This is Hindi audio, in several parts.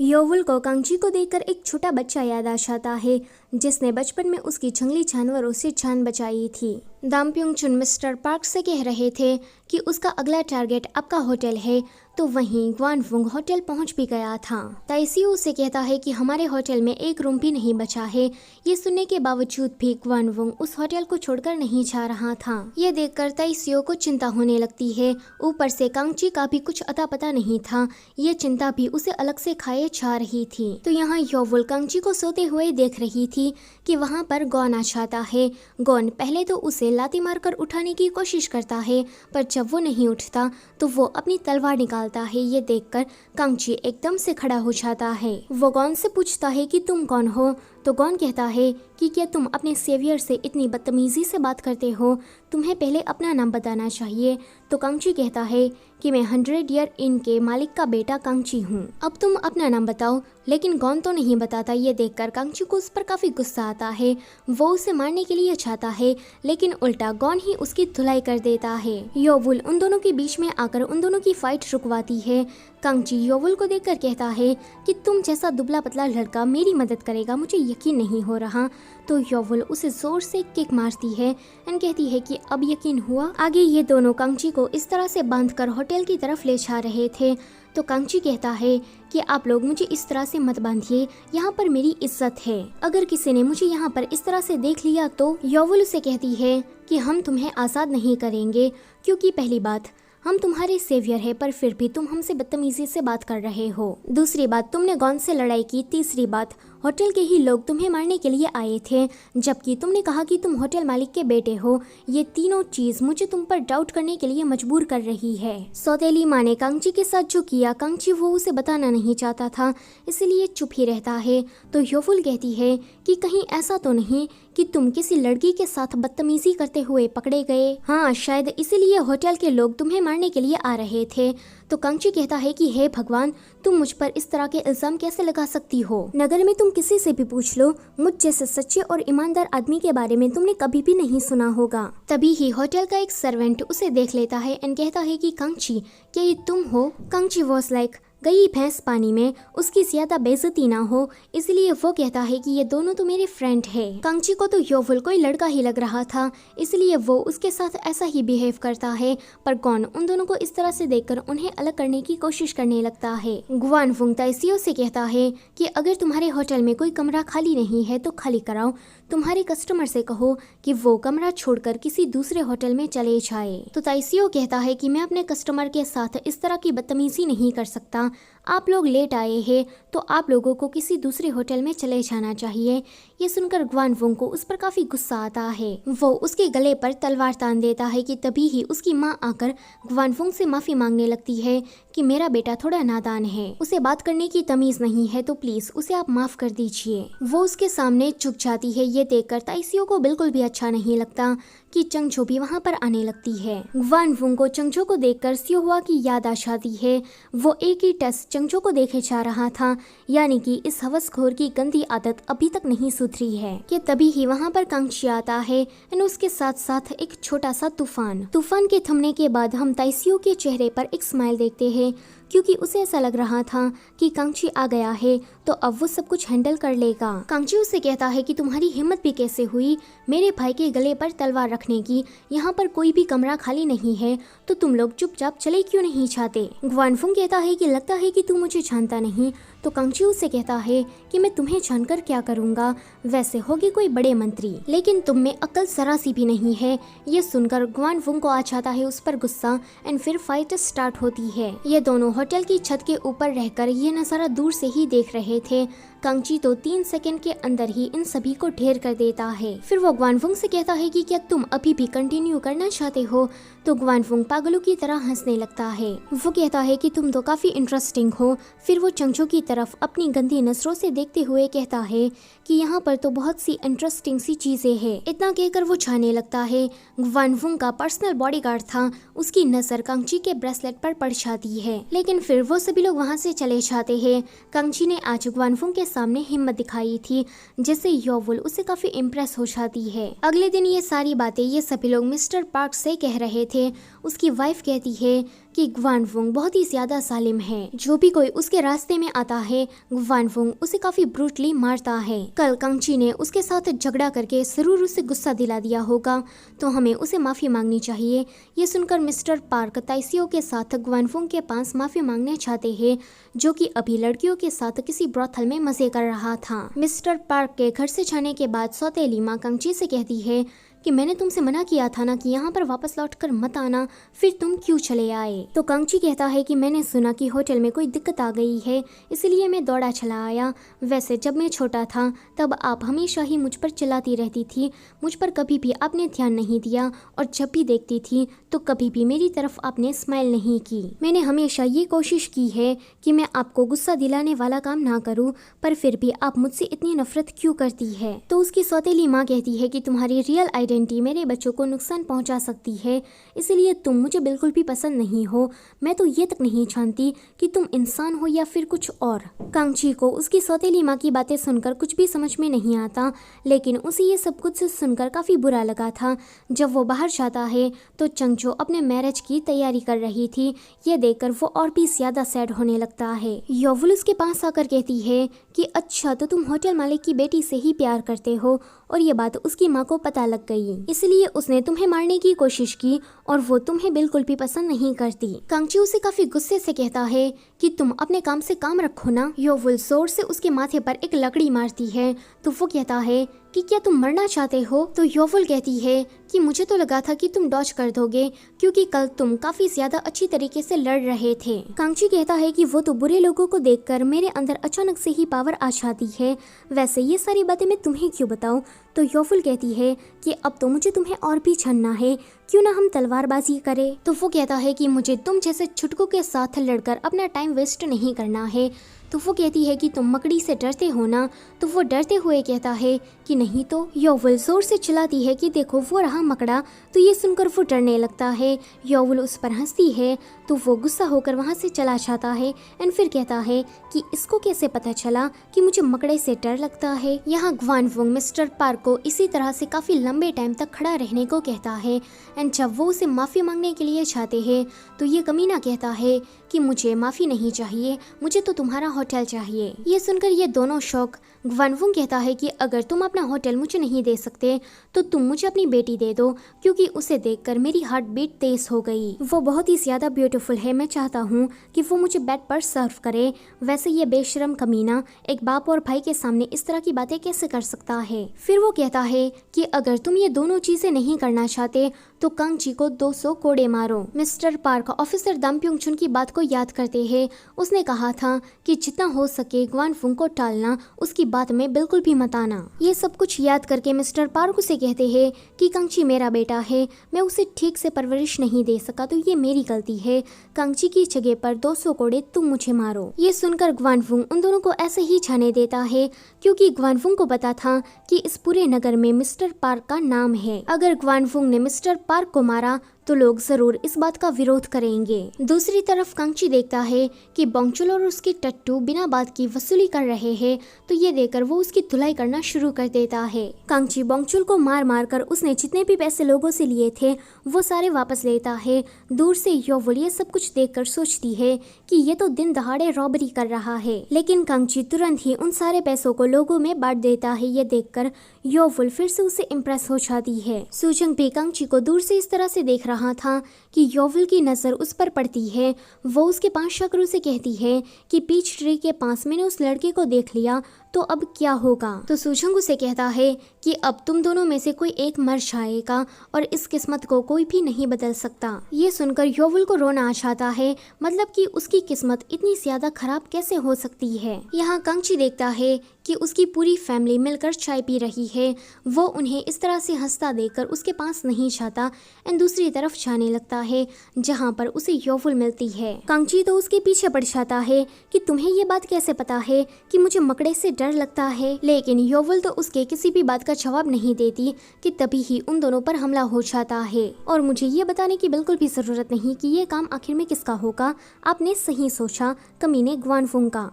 योवुल को कांची को देखकर एक छोटा बच्चा याद आ जाता है जिसने बचपन में उसकी जंगली जानवरों से जान बचाई थी। दामप्योंग चुन मिस्टर पार्क से कह रहे थे कि उसका अगला टारगेट आपका होटल है, तो वहीं ग्वानफुंग होटल पहुंच भी गया था। ताइसियो उसे कहता है कि हमारे होटल में एक रूम भी नहीं बचा है। ये सुनने के बावजूद भी ग्वानफुंग उस होटल को छोड़कर नहीं जा रहा था। ये देखकर ताइसियो को चिंता होने लगती है। ऊपर से कांची का भी कुछ अता पता नहीं था। ये चिंता भी उसे अलग से खाए जा रही थी। तो यहाँ योवुल कांची को सोते हुए देख रही थी कि वहाँ पर गॉन आ जाता है। गॉन पहले तो उसे लाती मारकर उठाने की कोशिश करता है, पर जब वो नहीं उठता तो वो अपनी तलवार निकालता है। ये देखकर कांची एकदम से खड़ा हो जाता है। वो गॉन से पूछता है कि तुम कौन हो, तो गॉन कहता है कि क्या तुम अपने सेवियर से इतनी बदतमीजी से बात करते हो, तुम्हें पहले अपना नाम बताना चाहिए। तो कांची कहता है कि मैं 100 ईयर इन के मालिक का बेटा कांची हूँ, अब तुम अपना नाम बताओ। लेकिन गॉन तो नहीं बताता। ये देखकर कांची को उस पर काफी गुस्सा आता है। वो उसे मारने के लिए चाहता है, लेकिन उल्टा गॉन ही उसकी धुलाई कर देता है। योवुल उन दोनों के बीच में आकर उन दोनों की फाइट रुकवाती है। कांची योवुल को देखकर कहता है कि तुम जैसा दुबला पतला लड़का मेरी मदद करेगा, मुझे यकीन नहीं हो रहा। तो योवुल उसे जोर से किक मारती है एंड कहती है कि अब यकीन हुआ। आगे ये दोनों कांची को इस तरह से बांधकर होटल की तरफ ले जा रहे थे। तो कांची कहता है कि आप लोग मुझे इस तरह से मत बांधिए, यहाँ पर मेरी इज्जत है। अगर किसी ने मुझे यहाँ पर इस तरह से देख लिया तो योवुल उसे कहती है कि हम तुम्हें आज़ाद नहीं करेंगे, क्योंकि पहली बात हम तुम्हारे सेवियर है, पर फिर भी तुम हमसे बदतमीजी से बात कर रहे हो। दूसरी बात, तुमने गॉन से लड़ाई की। तीसरी बात, होटल के ही लोग तुम्हें मारने के लिए आए थे, जबकि तुमने कहा कि तुम होटल मालिक के बेटे हो। ये तीनों चीज मुझे तुम पर डाउट करने के लिए मजबूर कर रही है। सौतेली माँ ने कांची के साथ जो किया, कांची वो उसे बताना नहीं चाहता था, इसलिए चुप ही रहता है। तो योवुल कहती है कि कहीं ऐसा तो नहीं कि तुम किसी लड़की के साथ बदतमीजी करते हुए पकड़े गए। हाँ, शायद इसीलिए होटल के लोग तुम्हें मारने के लिए आ रहे थे। तो कांची कहता है कि हे भगवान, तुम मुझ पर इस तरह के इल्जाम कैसे लगा सकती हो। नगर में तुम किसी से भी पूछ लो, मुझ जैसे सच्चे और ईमानदार आदमी के बारे में तुमने कभी भी नहीं सुना होगा। तभी ही होटल का एक सर्वेंट उसे देख लेता है एंड कहता है कि कांची, क्या ये तुम हो? कांची वॉज लाइक, गई भैंस पानी में, उसकी ज्यादा बेइज्जती ना हो, इसलिए वो कहता है कि ये दोनों तो मेरे फ्रेंड है। कांची को तो योवुल कोई लड़का ही लग रहा था, इसलिए वो उसके साथ ऐसा ही बिहेव करता है। पर गॉन उन दोनों को इस तरह से देखकर उन्हें अलग करने की कोशिश करने लगता है। ग्वानफुंग ताइसियो से कहता है कि अगर तुम्हारे होटल में कोई कमरा खाली नहीं है तो खाली कराओ। तुम्हारे कस्टमर से कहो कि वो कमरा छोड़कर किसी दूसरे होटल में चले जाए। तो ताइसियो कहता है कि मैं अपने कस्टमर के साथ इस तरह की बदतमीजी नहीं कर सकता। आप लोग लेट आए हैं तो आप लोगों को किसी दूसरे होटल में चले जाना चाहिए। ये सुनकर ग्वानफुंग को उस पर काफी गुस्सा आता है। वो उसके गले पर तलवार तान देता है कि तभी ही उसकी माँ आकर ग्वानफुंग से माफी मांगने लगती है कि मेरा बेटा थोड़ा नादान है, उसे बात करने की तमीज नहीं है, तो प्लीज उसे आप माफ कर दीजिए। वो उसके सामने झुक जाती है। ये देखकर ताइसियो को बिल्कुल भी अच्छा नहीं लगता कि चंगझो भी वहाँ पर आने लगती है। ग्वानफुंग को चंगझो को देखकर सियोहुआ की याद आ जाती है। वो एक ही टेस्ट चंगझो को देखे जा रहा था, यानी कि इस हवसखोर की गंदी आदत अभी तक नहीं सुधरी है। कि तभी ही वहाँ पर कांची आता है और उसके साथ साथ एक छोटा सा तूफान के थमने के बाद हम ताइसियो के चेहरे पर एक स्माइल देखते हैं, क्योंकि उसे ऐसा लग रहा था कि कांची आ गया है तो अब वो सब कुछ हैंडल कर लेगा। कांची उससे कहता है कि तुम्हारी हिम्मत भी कैसे हुई मेरे भाई के गले पर तलवार रखने की, यहाँ पर कोई भी कमरा खाली नहीं है, तो तुम लोग चुपचाप चले क्यों नहीं जाते। ग्वानफुंग कहता है कि लगता है कि तू मुझे जानता नहीं। तो कांची उससे कहता है कि मैं तुम्हें जानकर क्या करूँगा, वैसे होगे कोई बड़े मंत्री, लेकिन तुम में अक्ल जरा सी भी नहीं है। ये सुनकर ग्वानफुंग को आ जाता है उस पर गुस्सा एंड फिर फाइट स्टार्ट होती है। ये दोनों होटल की छत के ऊपर रहकर ये नज़ारा दूर से ही देख रहे थे। कांची तो 3 सेकंड के अंदर ही इन सभी को ढेर कर देता है। फिर वो ग्वानफुंग से कहता है कि क्या तुम अभी भी कंटिन्यू करना चाहते हो। तो ग्वानफुंग पागलों की तरह हंसने लगता है। वो कहता है कि तुम तो काफी इंटरेस्टिंग हो। फिर वो चंगझो की तरफ अपनी गंदी नजरों से देखते हुए कहता है कि यहाँ पर तो बहुत सी इंटरेस्टिंग सी चीजें हैं। इतना कहकर वो जाने लगता है। ग्वानफुंग का पर्सनल बॉडीगार्ड था, उसकी नजर कांची के ब्रेसलेट पर पड़ जाती है, लेकिन फिर वो सभी लोग वहाँ से चले जाते हैं। कांची ने आज ग्वानफुंग के सामने हिम्मत दिखाई थी, जिससे योवुल उससे काफी इम्प्रेस हो जाती है। अगले दिन ये सारी बातें ये सभी लोग मिस्टर पार्क से कह रहे थे। उसकी वाइफ कहती है कि ग्वानफुंग बहुत ही ज्यादा जालिम है। जो भी कोई उसके रास्ते में आता है, ग्वानफुंग उसे काफी ब्रूटली मारता है। कल कांगची ने उसके साथ झगड़ा करके जरूर उसे गुस्सा दिला दिया होगा, तो हमें उसे माफी मांगनी चाहिए। ये सुनकर मिस्टर पार्क ताइसियो के साथ ग्वानफुंग के पास माफी मांगने चाहते हैं, जो कि अभी लड़कियों के साथ किसी ब्रोथल में मजे कर रहा था। मिस्टर पार्क के घर से जाने के बाद सौतेली माँ कांगची से कहती है कि मैंने तुमसे मना किया था ना कि यहाँ पर वापस लौटकर मत आना, फिर तुम क्यों चले आए? तो कांगची कहता है कि मैंने सुना कि होटल में कोई दिक्कत आ गई है, इसलिए मैं दौड़ा चला आया। वैसे जब मैं छोटा था तब आप हमेशा ही मुझ पर चिल्लाती रहती थी, मुझ पर कभी भी आपने ध्यान नहीं दिया, और जब भी देखती थी तो कभी भी मेरी तरफ आपने स्माइल नहीं की। मैंने हमेशा ये कोशिश की है कि मैं आपको गुस्सा दिलाने वाला काम ना करूँ, पर फिर भी आप मुझसे इतनी नफरत क्यों करती है? तो उसकी सौतेली माँ कहती है कि तुम्हारी रियल आइडेंटिटी मेरे बच्चों को नुकसान पहुंचा सकती है, इसलिए तुम मुझे बिल्कुल भी पसंद नहीं हो। मैं तो ये तक नहीं जानती कि तुम इंसान हो या फिर कुछ और। कांगची को उसकी सौतेली माँ की बातें सुनकर कुछ भी समझ में नहीं आता, लेकिन उसे ये सब कुछ सुनकर काफी बुरा लगा था। जब वो बाहर जाता है तो चंगचो अपने मैरिज की तैयारी कर रही थी। ये देखकर वो और भी ज्यादा सैड होने लगता है। योवुल उसके पास आकर कहती है कि अच्छा, तो तुम होटल मालिक की बेटी से ही प्यार करते हो, और ये बात उसकी माँ को पता लग गई, इसलिए उसने तुम्हें मारने की कोशिश की, और वो तुम्हें बिल्कुल भी पसंद नहीं करती। कांगची उसे काफी गुस्से से कहता है कि तुम अपने काम से काम रखो ना। योवुल जोर से उसके माथे पर एक लकड़ी मारती है, तो वो कहता है कि क्या तुम मरना चाहते हो? तो योवुल कहती है कि मुझे तो लगा था कि तुम डॉज कर दोगे, क्योंकि कल तुम काफी ज्यादा अच्छी तरीके से लड़ रहे थे। कांगची कहता है कि वो तो बुरे लोगों को देखकर मेरे अंदर अचानक से ही पावर आ जाती है, वैसे ये सारी बातें मैं तुम्हें क्यों बताऊं? तो योवुल कहती है कि अब तो मुझे तुम्हें और भी छनना है, क्यों ना हम तलवारबाजी करें? तो वो कहता है कि मुझे तुम जैसे छुटकों के साथ लड़कर अपना टाइम वेस्ट नहीं करना है। तो वो कहती है कि तुम मकड़ी से डरते हो ना? तो वो डरते हुए कहता है कि नहीं तो। योवुल जोर से चिल्लाती है कि देखो वो रहा मकड़ा। तो ये सुनकर वो डरने लगता है। योवुल उस पर हंसती है, तो वो गुस्सा होकर वहाँ से चला जाता है, एंड फिर कहता है कि इसको कैसे पता चला कि मुझे मकड़े से डर लगता है। यहाँ ग्वानफुंग मिस्टर पार्क को इसी तरह से काफी लंबे टाइम तक खड़ा रहने को कहता है, एंड जब वो उसे माफी मांगने के लिए चाहते हैं तो ये कमीना कहता है कि मुझे माफी नहीं चाहिए, मुझे तो तुम्हारा होटल चाहिए। ये सुनकर ये दोनों शौक। ग्वानफुंग कहता है कि अगर तुम अपना होटल मुझे नहीं दे सकते तो तुम मुझे अपनी बेटी दे दो, क्योंकि उसे देखकर मेरी हार्ट बीट तेज हो गई। वो बहुत ही ज्यादा ब्यूटीफुल है, मैं चाहता हूँ कि वो मुझे बेड पर सर्व करे। वैसे ये बेशरम कमीना एक बाप और भाई के सामने इस तरह की बातें कैसे कर सकता है? फिर वो कहता है कि अगर तुम ये दोनों चीजें नहीं करना चाहते तो कांगची को 200 कोड़े मारो। मिस्टर पार्क ऑफिसर दाम्प्योंगचुन की बात को याद करते हैं। उसने कहा था कि जितना हो सके ग्वानफुंग को टालना, उसकी बात में बिल्कुल भी मत आना। ये सब कुछ याद करके मिस्टर पार्क उसे कहते हैं कि कांगची मेरा बेटा है, मैं उसे ठीक से परवरिश नहीं दे सका, तो ये मेरी गलती है। कांगची की जगह पर 200 कोड़े तुम मुझे मारो। ये सुनकर ग्वानफुंग उन दोनों को ऐसे ही जाने देता है, क्योंकि ग्वानफुंग को पता था कि इस पूरे नगर में मिस्टर पार्क का नाम है। अगर ग्वानफुंग ने मिस्टर पार्क को मारा तो लोग जरूर इस बात का विरोध करेंगे। दूसरी तरफ कांगची देखता है कि बोंगचुल और उसके टट्टू बिना बात की वसूली कर रहे हैं, तो ये देखकर वो उसकी धुलाई करना शुरू कर देता है। कांगची बोंगचुल को मार मार कर उसने जितने भी पैसे लोगों से लिए थे वो सारे वापस लेता है। दूर से योवुल ये सब कुछ देखकर सोचती है कि ये तो दिन दहाड़े रॉबरी कर रहा है, लेकिन कांगची तुरंत ही उन सारे पैसों को लोगों में बांट देता है। ये देखकर योवुल फिर से उसे इम्प्रेस हो जाती है। सूजंग भी कांगची को दूर से इस तरह से देख रहा था कि योवुल की नजर उस पर पड़ती है। वो उसके पास शक्र से कहती है कि पीच ट्री के पास मैंने उस लड़के को देख लिया, तो अब क्या होगा? तो सूजंग उसे कहता है कि अब तुम दोनों में से कोई एक मर जाएगा और इस किस्मत को कोई भी नहीं बदल सकता। ये सुनकर योवुल को रोना आ जाता है, मतलब कि उसकी किस्मत इतनी ज्यादा खराब कैसे हो सकती है। यहाँ कांगची देखता है कि उसकी पूरी फैमिली मिलकर चाय पी रही है। वो उन्हें इस तरह से हंसता देखकर उसके पास नहीं जाता, एंड दूसरी तरफ जाने लगता है जहाँ पर उसे योवुल मिलती है। कांगची तो उसके पीछे पड़ जाता है कि तुम्हें ये बात कैसे पता है कि मुझे मकड़े से डर लगता है, लेकिन योवुल तो उसके किसी भी बात का जवाब नहीं देती कि तभी ही उन दोनों पर हमला हो जाता है। और मुझे ये बताने की बिल्कुल भी जरूरत नहीं कि ये काम आखिर में किसका होगा। आपने सही सोचा, कमीने ग्वानफुंग का।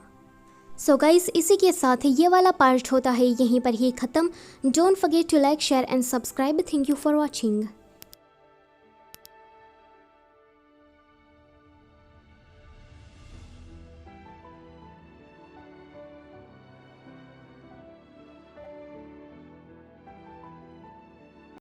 सो गाइस, इसी के साथ ये वाला पार्ट होता है यहीं पर ही ख़त्म। Don't forget to like, share and subscribe. Thank you for watching.